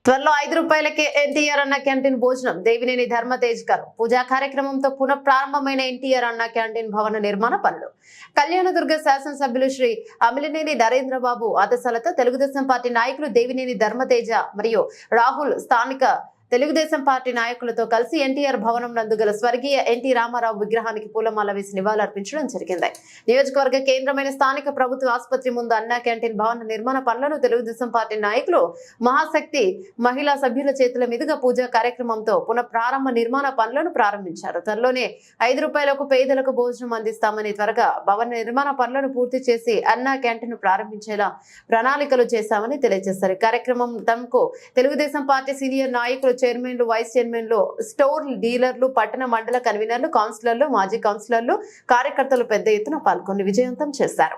త్వరలో ₹5కే ఎన్టీఆర్ అన్న క్యాంటీన్ భోజనం దేవినేని ధర్మతేజ్ గారు పూజా కార్యక్రమంతో పునః ప్రారంభమైన ఎన్టీఆర్ అన్న క్యాంటీన్ భవన నిర్మాణ పనులు కళ్యాణదుర్గ శాసనసభ్యులు శ్రీ అమిలినేని నరేంద్రబాబు ఆదేశాలతో తెలుగుదేశం పార్టీ నాయకులు దేవినేని ధర్మతేజ మరియు రాహుల్ స్థానిక తెలుగుదేశం పార్టీ నాయకులతో కలిసి ఎన్టీఆర్ భవనం నందు గల స్వర్గీయ ఎన్టీ రామారావు విగ్రహానికి పూలమాల వేసి నివాళులర్పించడం జరిగింది. నియోజకవర్గ కేంద్రమైన స్థానిక ప్రభుత్వ ఆసుపత్రి ముందు అన్నా క్యాంటీన్ భవన నిర్మాణ పనులను తెలుగుదేశం పార్టీ నాయకులు మహాశక్తి మహిళా సభ్యుల చేతుల మీదుగా పూజా కార్యక్రమంతో పునః ప్రారంభ నిర్మాణ పనులను ప్రారంభించారు. త్వరలోనే ₹5కు పేదలకు భోజనం అందిస్తామని త్వరగా భవన నిర్మాణ పనులను పూర్తి చేసి అన్నా క్యాంటీన్ ప్రారంభించేలా ప్రణాళికలు చేశామని తెలియజేశారు. కార్యక్రమం తమకు తెలుగుదేశం పార్టీ సీనియర్ నాయకులు చైర్మన్లు, వైస్ చైర్మన్లు, స్టోర్ డీలర్లు, పట్టణ మండల కన్వీనర్లు, కౌన్సిలర్లు, మాజీ కౌన్సిలర్లు, కార్యకర్తలు పెద్ద ఎత్తున పాల్గొని విజయవంతం చేశారు.